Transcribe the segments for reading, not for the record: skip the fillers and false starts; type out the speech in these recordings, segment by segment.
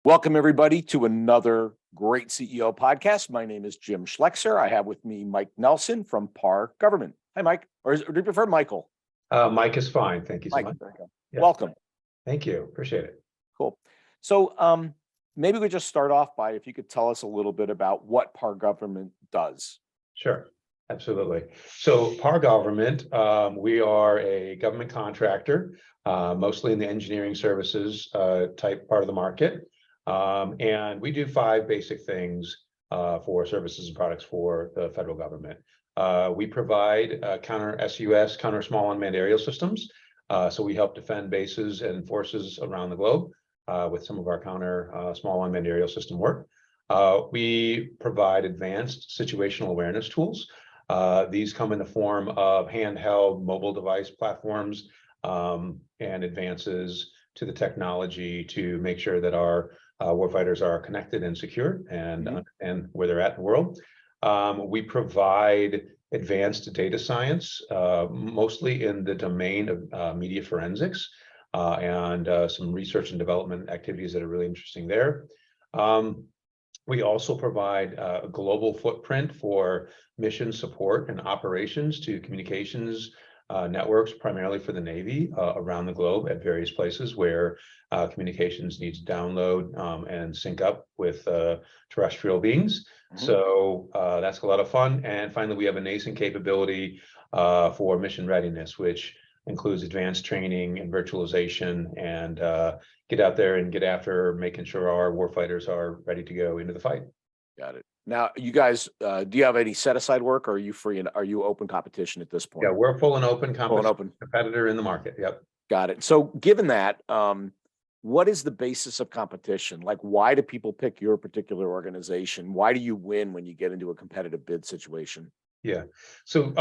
Welcome, everybody, to another great CEO podcast. My name is Jim Schleckser. I have with me Mike Nelson from PAR Government. Hi, Mike. Or do you prefer Michael? Mike is fine. Thank you so Mike, much. Yeah. Welcome. Thank you. Appreciate it. Cool. So maybe we just start off by if you could tell us a little bit about what PAR Government does. Sure. Absolutely. So PAR Government, we are a government contractor, mostly in the engineering services type part of the market. And we do 5 basic things for services and products for the federal government. We provide counter SUS, counter small unmanned aerial systems. So we help defend bases and forces around the globe with some of our counter small unmanned aerial system work. We provide advanced situational awareness tools. These come in the form of handheld mobile device platforms and advances to the technology to make sure that our warfighters are connected and secure and understand where they're at in the world. We provide advanced data science, mostly in the domain of media forensics and some research and development activities that are really interesting there. We also provide a global footprint for mission support and operations to communications networks, primarily for the Navy around the globe at various places where communications needs to download and sync up with terrestrial beings. So that's a lot of fun. And finally, we have a nascent capability for mission readiness, which includes advanced training and virtualization and get out there and get after making sure our warfighters are ready to go into the fight. Got it. Now, you guys, do you have any set-aside work, or are you free and are you open competition at this point? Yeah, we're full and open competitor in the market. Yep. Got it. So given that, what is the basis of competition? Like, why do people pick your particular organization? Why do you win when you get into a competitive bid situation? Yeah. So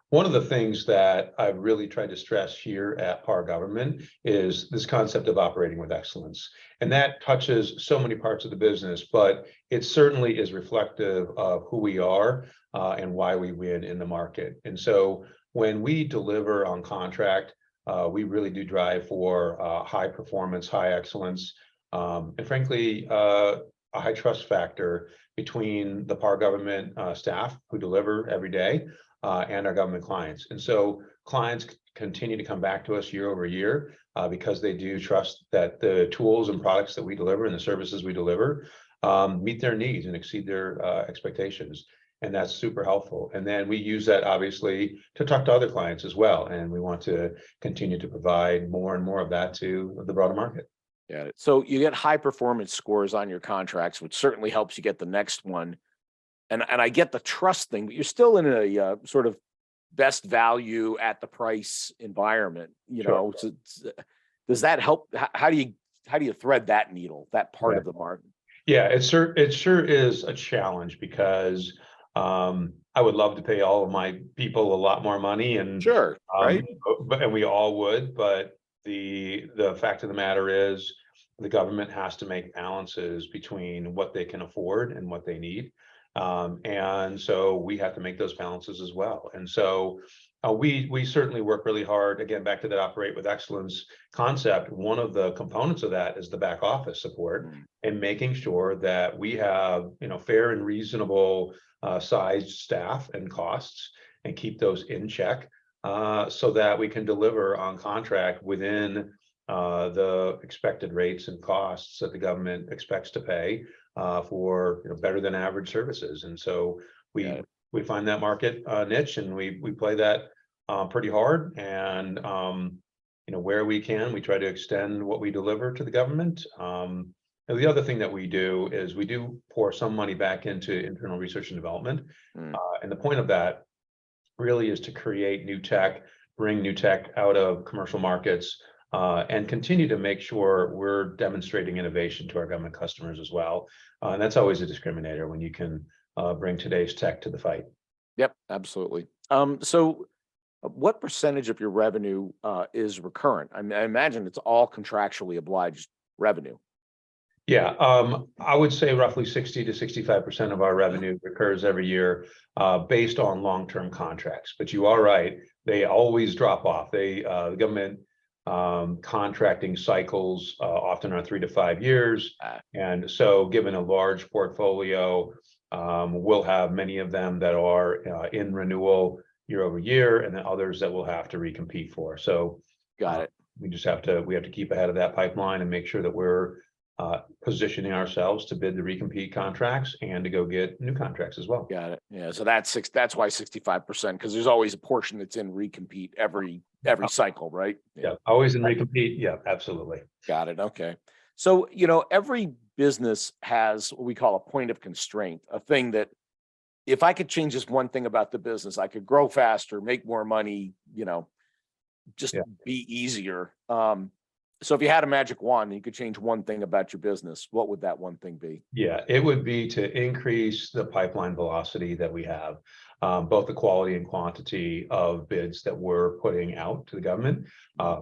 one of the things that I've really tried to stress here at PAR Government is this concept of operating with excellence. And that touches so many parts of the business, but it certainly is reflective of who we are and why we win in the market. And so when we deliver on contract, we really do drive for high performance, high excellence, and frankly, a high trust factor between the PAR Government staff who deliver every day and our government clients. And so clients continue to come back to us year over year because they do trust that the tools and products that we deliver and the services we deliver meet their needs and exceed their expectations. And that's super helpful. And then we use that obviously to talk to other clients as well. And we want to continue to provide more and more of that to the broader market. Got it. So you get high performance scores on your contracts, which certainly helps you get the next one. And I get the trust thing, but you're still in a sort of best value at the price environment. You know, so does that help? How do you thread that needle, that part of the market? Yeah, it sure is a challenge because I would love to pay all of my people a lot more money, and right? And we all would, but the fact of the matter is the government has to make balances between what they can afford and what they need. And so we have to make those balances as well. And so we certainly work really hard. Again, back to that operate with excellence concept. One of the components of that is the back office support and making sure that we have, fair and reasonable sized staff and costs and keep those in check so that we can deliver on contract within the expected rates and costs that the government expects to pay for better than average services. And so we find that market niche and we play that pretty hard. And where we can, we try to extend what we deliver to the government. And the other thing that we do is we do pour some money back into internal research and development. And the point of that really is to create new tech, bring new tech out of commercial markets, and continue to make sure we're demonstrating innovation to our government customers as well. And that's always a discriminator when you can bring today's tech to the fight. Yep, absolutely. So what percentage of your revenue is recurrent? I imagine it's all contractually obliged revenue. Yeah, I would say roughly 60 to 65% of our revenue recurs every year based on long-term contracts. But you are right, they always drop off. The government Contracting cycles often are 3 to 5 years. Ah, And so given a large portfolio, we'll have many of them that are in renewal year over year, and then others that we'll have to recompete for. So got it. we have to keep ahead of that pipeline and make sure that we're positioning ourselves to bid the recompete contracts and to go get new contracts as well. Got it. Yeah. So that's why 65%, because there's always a portion that's in recompete every cycle, right? Yeah, always in recompete. Yeah, absolutely. Got it. Okay. So, every business has what we call a point of constraint, a thing that if I could change this one thing about the business, I could grow faster, make more money, just Yeah. be easier. So if you had a magic wand and you could change one thing about your business, what would that one thing be? Yeah, it would be to increase the pipeline velocity that we have, both the quality and quantity of bids that we're putting out to the government.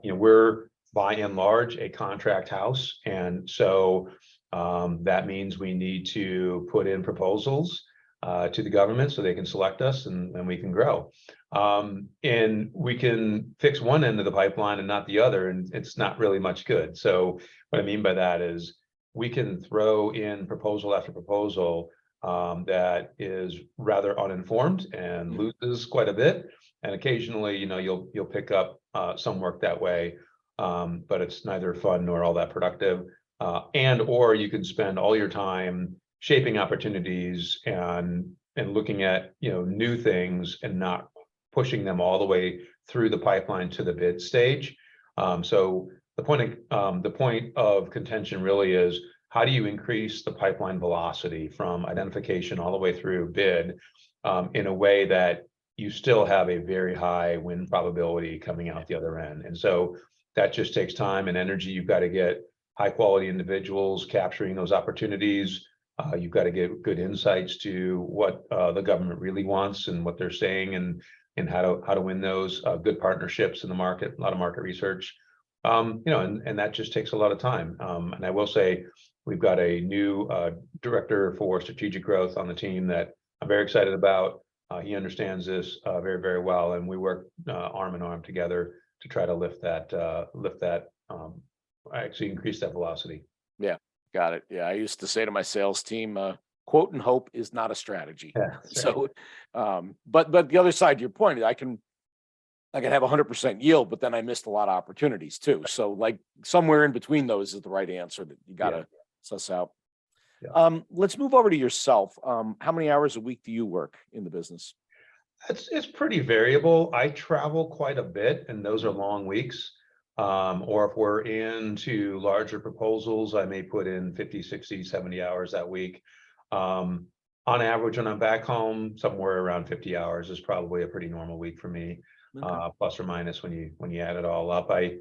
We're by and large a contract house, and so that means we need to put in proposals to the government so they can select us and we can grow. And we can fix one end of the pipeline and not the other, and it's not really much good. So what I mean by that is we can throw in proposal after proposal that is rather uninformed and loses quite a bit. And occasionally, you'll pick up some work that way, but it's neither fun nor all that productive. Or you can spend all your time shaping opportunities and looking at new things and not pushing them all the way through the pipeline to the bid stage. So the point of contention really is, how do you increase the pipeline velocity from identification all the way through bid in a way that you still have a very high win probability coming out the other end? And so that just takes time and energy. You've got to get high quality individuals capturing those opportunities. You've got to get good insights to what the government really wants and what they're saying, and how to win those, good partnerships in the market, a lot of market research. And that just takes a lot of time. And I will say we've got a new director for strategic growth on the team that I'm very excited about. He understands this very, very well, and we work arm in arm together to try to actually increase that velocity. Yeah, got it. Yeah, I used to say to my sales team, quote and hope is not a strategy. Yeah, that's So, but the other side to your point, I can have 100% yield, but then I missed a lot of opportunities too. So like somewhere in between those is the right answer that you got to suss out. Yeah. Let's move over to yourself. How many hours a week do you work in the business? It's pretty variable. I travel quite a bit, and those are long weeks. Or if we're into larger proposals, I may put in 50, 60, 70 hours that week. On average, when I'm back home, somewhere around 50 hours is probably a pretty normal week for me. Okay. Plus or minus when you add it all up. I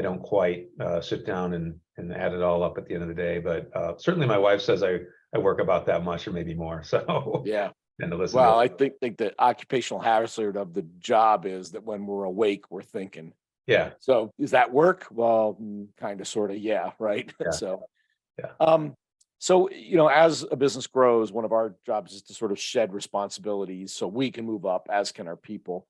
don't quite sit down and add it all up at the end of the day, but certainly my wife says I work about that much or maybe more. So Yeah. and to listen Well, to I think the occupational hazard of the job is that when we're awake, we're thinking. yeah, So is that work? Well, kind of, sort of, yeah, right. yeah, So, yeah. so as a business grows, one of our jobs is to sort of shed responsibilities so we can move up, as can our people.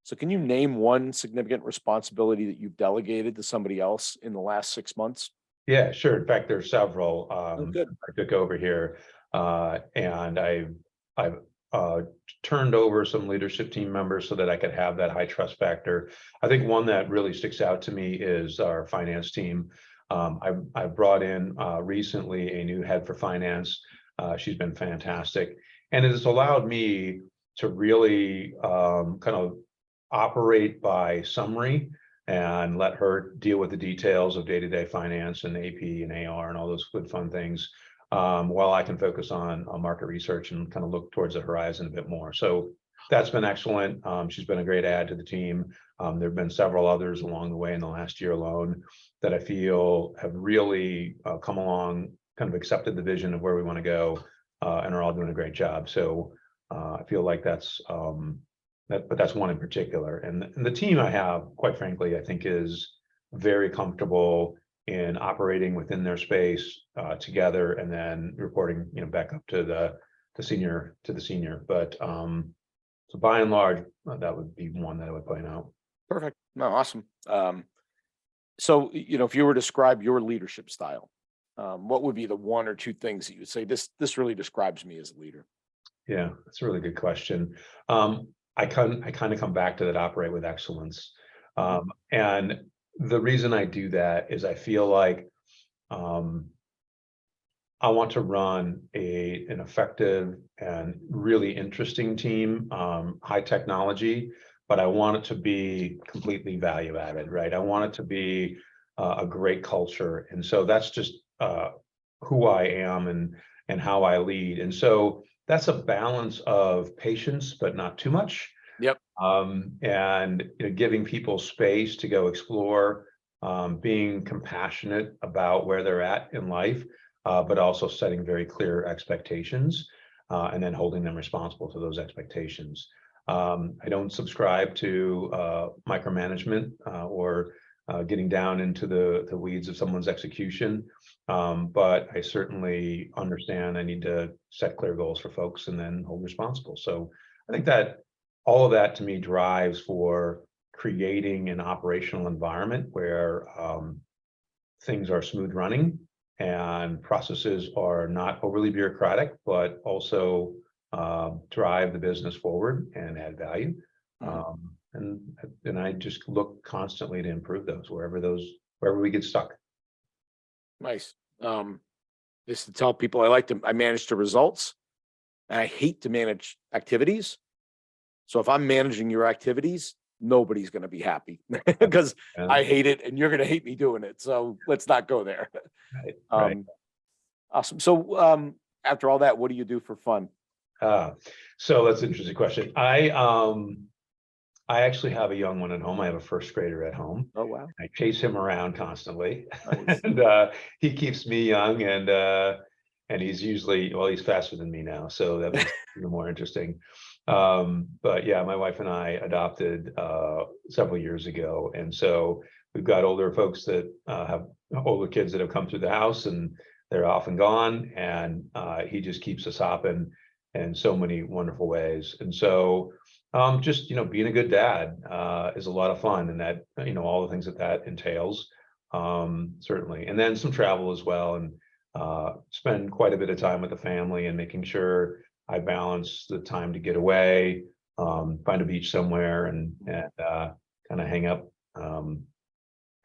So, can you name one significant responsibility that you've delegated to somebody else in the last 6 months? Yeah, sure. In fact, there's several Oh, good. I took over here, and I've turned over some leadership team members so that I could have that high trust factor. I think one that really sticks out to me is our finance team. I've brought in recently a new head for finance. She's been fantastic, and it has allowed me to really kind of operate by summary and let her deal with the details of day-to-day finance and AP and AR and all those good fun things, while I can focus on market research and kind of look towards the horizon a bit more. So that's been excellent. She's been a great add to the team. There have been several others along the way in the last year alone that I feel have really come along, kind of accepted the vision of where we want to go, and are all doing a great job. So I feel like that's but that's one in particular. And the team I have, quite frankly, I think is very comfortable in operating within their space together, and then reporting, back up to the senior. But so by and large, that would be one that I would point out. Perfect. No, awesome. So, if you were to describe your leadership style, what would be the one or two things that you would say this really describes me as a leader? Yeah, that's a really good question. I kind of come back to that operate with excellence. Mhm. And the reason I do that is I feel like um, I want to run an effective and really interesting team, high technology, but I want it to be completely value added, right? I want it to be a great culture, and so that's just who I am and how I lead, and so that's a balance of patience, but not too much, Yep. and giving people space to go explore, being compassionate about where they're at in life, but also setting very clear expectations, and then holding them responsible to those expectations. I don't subscribe to micromanagement, or getting down into the weeds of someone's execution, but I certainly understand I need to set clear goals for folks and then hold responsible. So I think that all of that to me drives for creating an operational environment where things are smooth running and processes are not overly bureaucratic, but also drive the business forward and add value. Mhm. And I just look constantly to improve those wherever we get stuck. Nice. Just to tell people I manage the results, and I hate to manage activities. So if I'm managing your activities, nobody's going to be happy because Yeah, I hate it and you're going to hate me doing it. So let's not go there. right, right. Um, awesome. So after all that, what do you do for fun? Uh, so that's an interesting question. I actually have a young one at home. I have a first grader at home. Oh wow, I chase him around constantly, nice. and he keeps me young. And he's usually, well, he's faster than me now, so that makes it even more interesting. But yeah, my wife and I adopted several years ago, and so we've got older folks that have older kids that have come through the house, and they're off and gone, and he just keeps us hopping in so many wonderful ways. And so just being a good dad is a lot of fun, and that all the things that entails, certainly, and then some travel as well, and spend quite a bit of time with the family and making sure I balance the time to get away, find a beach somewhere, and kind of hang up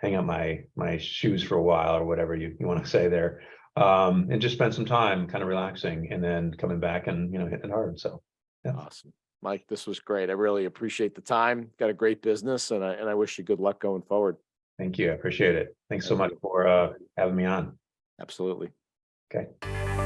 my shoes for a while, or whatever you want to say there, and just spend some time kind of relaxing, and then coming back and hitting it hard. So yeah. Awesome. Mike, this was great. I really appreciate the time. Got a great business and I wish you good luck going forward. Thank you. I appreciate it. Thanks so Thank much you. for having me on. Absolutely. Okay.